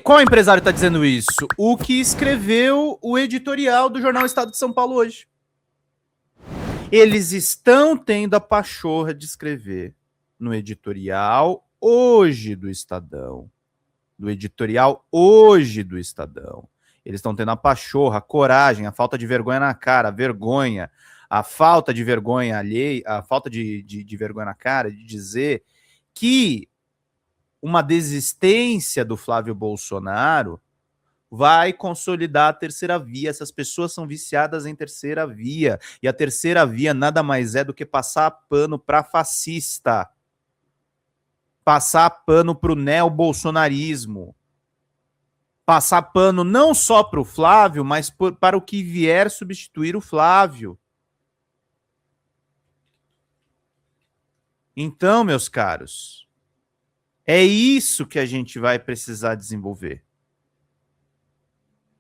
Qual empresário está dizendo isso? O que escreveu o editorial do jornal Estado de São Paulo hoje. Eles estão tendo a pachorra de escrever no editorial hoje do Estadão. Do editorial hoje do Estadão. Eles estão tendo a pachorra, a coragem, a falta de vergonha na cara, a vergonha, a falta de vergonha alheia, a falta de vergonha na cara de dizer que uma desistência do Flávio Bolsonaro vai consolidar a terceira via. Essas pessoas são viciadas em terceira via. E a terceira via nada mais é do que passar pano para fascista. Passar pano para o neobolsonarismo. Passar pano não só para o Flávio, mas para o que vier substituir o Flávio. Então, meus caros, é isso que a gente vai precisar desenvolver.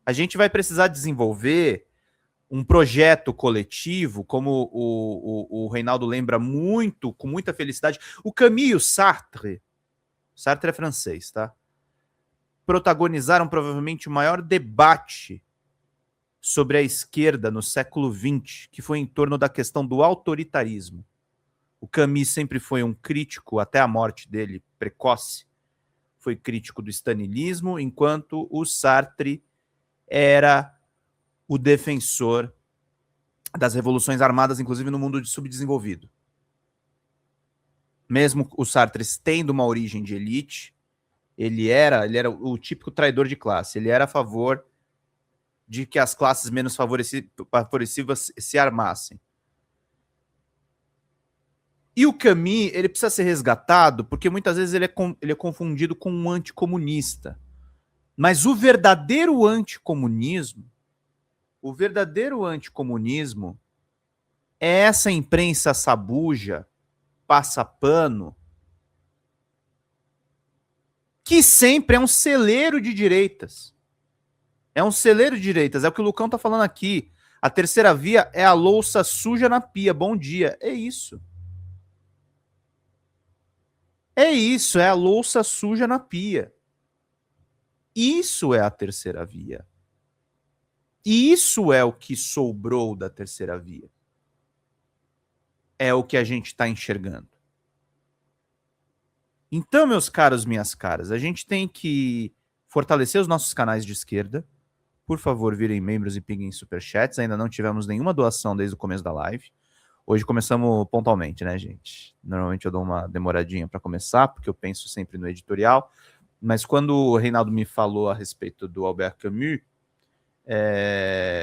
A gente vai precisar desenvolver um projeto coletivo, como o Reinaldo lembra muito, com muita felicidade. O Camus Sartre é francês, tá? Protagonizaram provavelmente o maior debate sobre a esquerda no século XX, que foi em torno da questão do autoritarismo. O Camus sempre foi um crítico, até a morte dele, precoce, foi crítico do stalinismo, enquanto o Sartre era o defensor das revoluções armadas, inclusive no mundo subdesenvolvido. Mesmo o Sartre tendo uma origem de elite, ele era o típico traidor de classe. Ele era a favor de que as classes menos favorecidas se armassem. E o Camus, ele precisa ser resgatado porque muitas vezes ele é confundido com um anticomunista. Mas o verdadeiro anticomunismo é essa imprensa sabuja, passa pano, que sempre é um celeiro de direitas. É um celeiro de direitas, é o que o Lucão tá falando aqui. A terceira via é a louça suja na pia. Bom dia. É isso. É isso, é a louça suja na pia. Isso é a terceira via. E isso é o que sobrou da terceira via. É o que a gente está enxergando. Então, meus caros, minhas caras, a gente tem que fortalecer os nossos canais de esquerda. Por favor, virem membros e pinguem superchats. Ainda não tivemos nenhuma doação desde o começo da live. Hoje começamos pontualmente, né, gente? Normalmente eu dou uma demoradinha para começar, porque eu penso sempre no editorial. Mas quando o Reinaldo me falou a respeito do Albert Camus,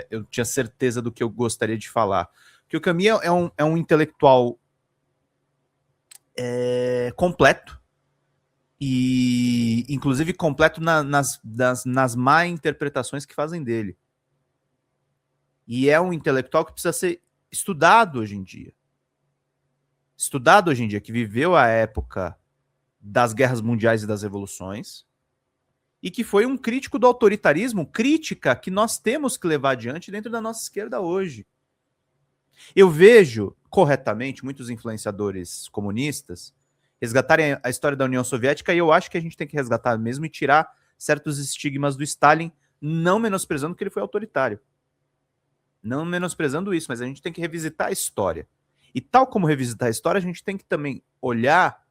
eu tinha certeza do que eu gostaria de falar. Porque o Camus é um intelectual completo, e inclusive completo nas má interpretações que fazem dele. E é um intelectual que precisa ser estudado hoje em dia. Que viveu a época das guerras mundiais e das revoluções, e que foi um crítico do autoritarismo, crítica que nós temos que levar adiante dentro da nossa esquerda hoje. Eu vejo, corretamente, muitos influenciadores comunistas resgatarem a história da União Soviética, e eu acho que a gente tem que resgatar mesmo e tirar certos estigmas do Stalin, não menosprezando que ele foi autoritário. Não menosprezando isso, mas a gente tem que revisitar a história. E tal como revisitar a história, a gente tem que também olhar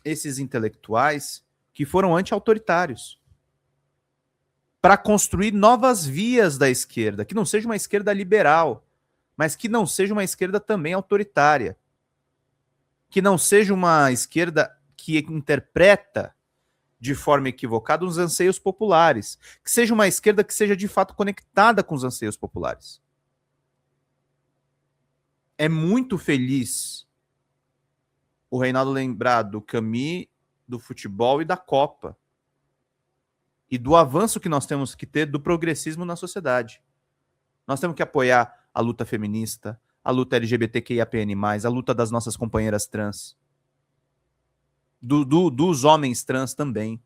esses intelectuais que foram anti-autoritários para construir novas vias da esquerda, que não seja uma esquerda liberal, mas que não seja uma esquerda também autoritária, que não seja uma esquerda que interpreta de forma equivocada os anseios populares, que seja uma esquerda que seja de fato conectada com os anseios populares. É muito feliz o Reinaldo lembrar do Camus, do futebol e da Copa, e do avanço que nós temos que ter do progressismo na sociedade. Nós temos que apoiar a luta feminista, a luta LGBTQIAPN+, a luta das nossas companheiras trans, dos homens trans também,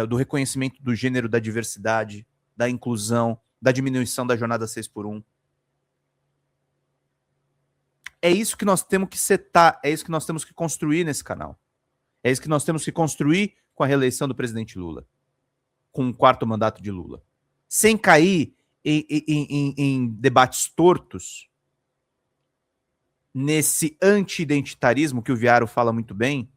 do reconhecimento do gênero, da diversidade, da inclusão, da diminuição da jornada 6x1. É isso que nós temos que setar, é isso que nós temos que construir nesse canal. É isso que nós temos que construir com a reeleição do presidente Lula. com o quarto mandato de Lula, sem cair em debates tortos, nesse anti-identitarismo que o Viaro fala muito bem,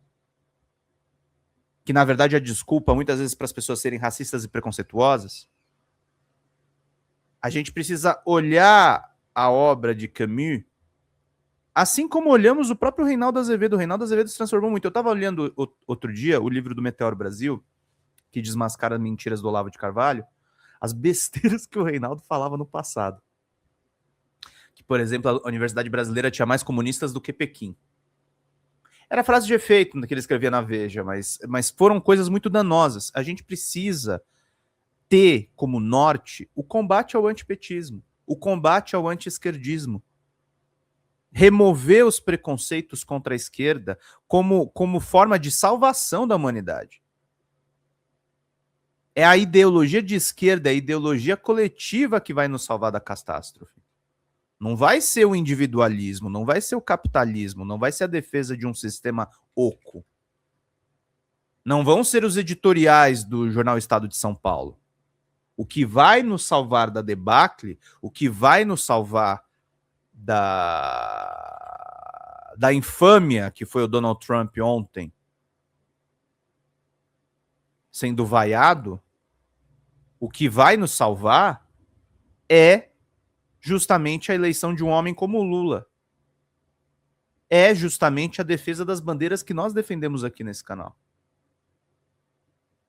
que na verdade é desculpa muitas vezes para as pessoas serem racistas e preconceituosas, a gente precisa olhar a obra de Camus assim como olhamos o próprio Reinaldo Azevedo. O Reinaldo Azevedo se transformou muito. Eu estava olhando outro dia o livro do Meteoro Brasil, que desmascara as mentiras do Olavo de Carvalho, as besteiras que o Reinaldo falava no passado. Que, por exemplo, a Universidade Brasileira tinha mais comunistas do que Pequim. Era frase de efeito que ele escrevia na Veja, mas foram coisas muito danosas. A gente precisa ter como norte o combate ao antipetismo, o combate ao anti-esquerdismo. Remover os preconceitos contra a esquerda como forma de salvação da humanidade. É a ideologia de esquerda, é a ideologia coletiva que vai nos salvar da catástrofe. Não vai ser o individualismo, não vai ser o capitalismo, não vai ser a defesa de um sistema oco. Não vão ser os editoriais do jornal Estado de São Paulo. O que vai nos salvar da debacle, o que vai nos salvar da infâmia que foi o Donald Trump ontem, sendo vaiado, o que vai nos salvar é justamente a eleição de um homem como o Lula. É justamente a defesa das bandeiras que nós defendemos aqui nesse canal.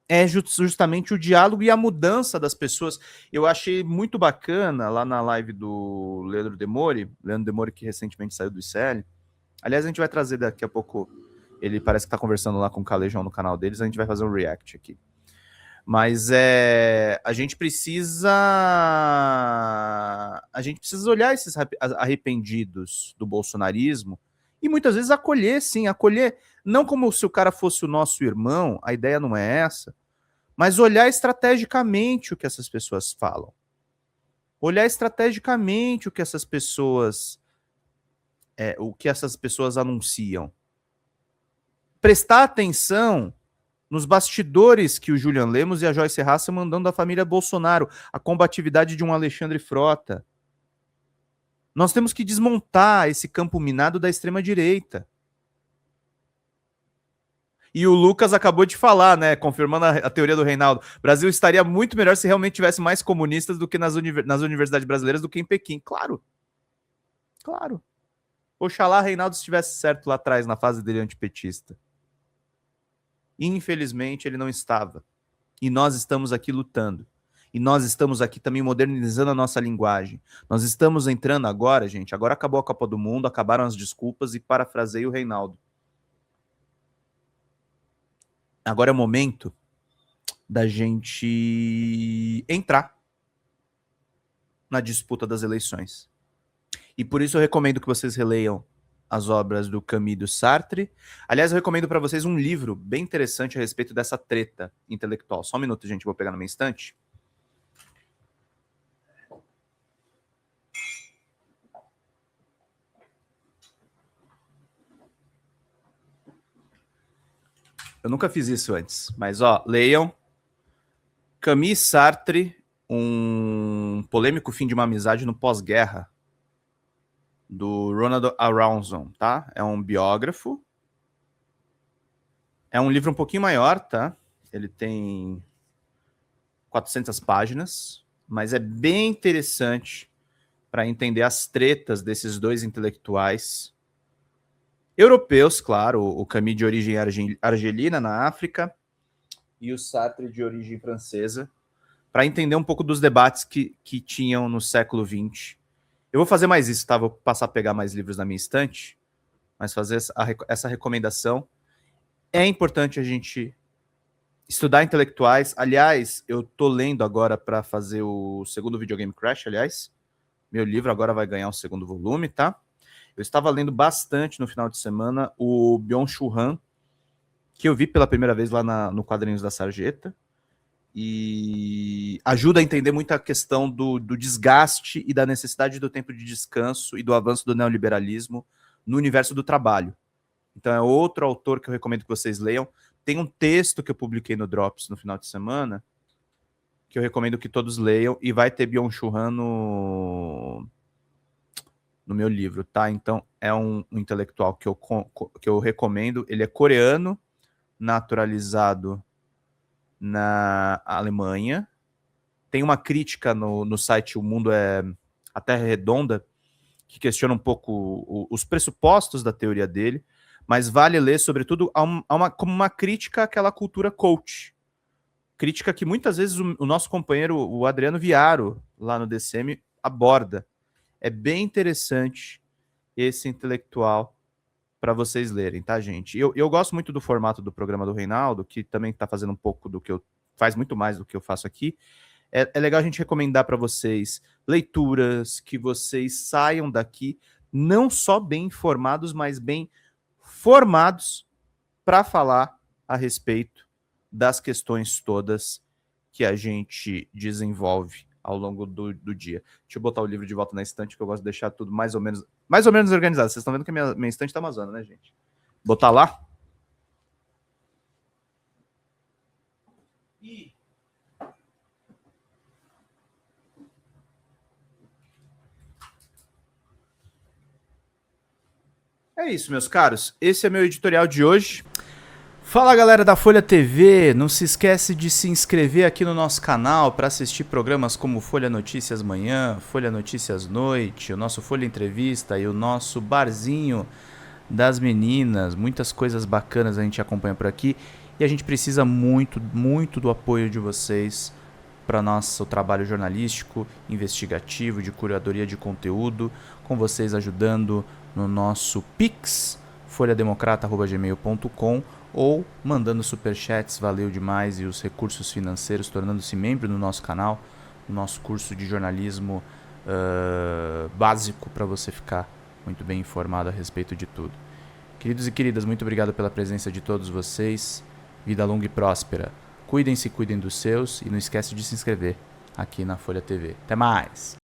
É justamente o diálogo e a mudança das pessoas. Eu achei muito bacana lá na live do Leandro Demore que recentemente saiu do ICL. Aliás, a gente vai trazer daqui a pouco, ele parece que está conversando lá com o Calejão no canal deles, a gente vai fazer um react aqui. Mas a gente precisa olhar esses arrependidos do bolsonarismo e muitas vezes acolher, não como se o cara fosse o nosso irmão, a ideia não é essa, mas olhar estrategicamente o que essas pessoas falam. Olhar estrategicamente o que essas pessoas anunciam. Prestar atenção nos bastidores que o Julian Lemos e a Joyce Hasselmann mandando da família Bolsonaro, a combatividade de um Alexandre Frota. Nós temos que desmontar esse campo minado da extrema-direita. E o Lucas acabou de falar, né, confirmando a teoria do Reinaldo, o Brasil estaria muito melhor se realmente tivesse mais comunistas do que nas universidades brasileiras do que em Pequim. Claro. Oxalá Reinaldo estivesse certo lá atrás, na fase dele antipetista. Infelizmente, ele não estava. E nós estamos aqui lutando. E nós estamos aqui também modernizando a nossa linguagem. Nós estamos entrando agora, gente, agora acabou a Copa do Mundo, acabaram as desculpas e parafrasei o Reinaldo. Agora é o momento da gente entrar na disputa das eleições. E por isso eu recomendo que vocês releiam as obras do Camus e do Sartre. Aliás, eu recomendo para vocês um livro bem interessante a respeito dessa treta intelectual. Só um minuto, gente, vou pegar no meu estante. Eu nunca fiz isso antes, mas leiam Camus e Sartre, um polêmico fim de uma amizade no pós-guerra, do Ronald Aronson, tá? É um biógrafo. É um livro um pouquinho maior, tá? Ele tem 400 páginas, mas é bem interessante para entender as tretas desses dois intelectuais europeus, claro, o Camus de origem argelina, na África, e o Sartre de origem francesa, para entender um pouco dos debates que tinham no século XX. Eu vou fazer mais isso, tá? Vou passar a pegar mais livros na minha estante, mas fazer essa recomendação. É importante a gente estudar intelectuais. Aliás, eu tô lendo agora para fazer o segundo Videogame Crash, aliás. Meu livro agora vai ganhar o segundo volume, tá? Eu estava lendo bastante no final de semana o Byung-Chul Han, que eu vi pela primeira vez lá no Quadrinhos da Sarjeta, e ajuda a entender muito a questão do desgaste e da necessidade do tempo de descanso e do avanço do neoliberalismo no universo do trabalho. Então é outro autor que eu recomendo que vocês leiam. Tem um texto que eu publiquei no Drops no final de semana, que eu recomendo que todos leiam, e vai ter Byung-Chul Han no meu livro, tá? Então, é um intelectual que eu recomendo. Ele é coreano, naturalizado na Alemanha. Tem uma crítica no site O Mundo é a Terra é Redonda, que questiona um pouco os pressupostos da teoria dele, mas vale ler, sobretudo, como uma crítica àquela cultura coach. Crítica que muitas vezes o nosso companheiro, o Adriano Viaro, lá no DCM, aborda. É bem interessante esse intelectual para vocês lerem, tá, gente? Eu gosto muito do formato do programa do Reinaldo, que também está fazendo um pouco do que eu... faz muito mais do que eu faço aqui. É legal a gente recomendar para vocês leituras, que vocês saiam daqui não só bem informados, mas bem formados para falar a respeito das questões todas que a gente desenvolve ao longo do dia. Deixa eu botar o livro de volta na estante, que eu gosto de deixar tudo mais ou menos organizado. Vocês estão vendo que a minha estante está amazona, né, gente? Botar lá. É isso, meus caros. Esse é meu editorial de hoje. Fala, galera da Folha TV, não se esquece de se inscrever aqui no nosso canal para assistir programas como Folha Notícias Manhã, Folha Notícias Noite, o nosso Folha Entrevista e o nosso Barzinho das Meninas. Muitas coisas bacanas a gente acompanha por aqui e a gente precisa muito, muito do apoio de vocês para nosso trabalho jornalístico, investigativo, de curadoria de conteúdo, com vocês ajudando no nosso Pix, folhademocrata@gmail.com, ou mandando superchats, valeu demais, e os recursos financeiros, tornando-se membro do nosso canal, no nosso curso de jornalismo básico, para você ficar muito bem informado a respeito de tudo. Queridos e queridas, muito obrigado pela presença de todos vocês. Vida longa e próspera. Cuidem-se, cuidem dos seus, e não esquece de se inscrever aqui na Folha TV. Até mais!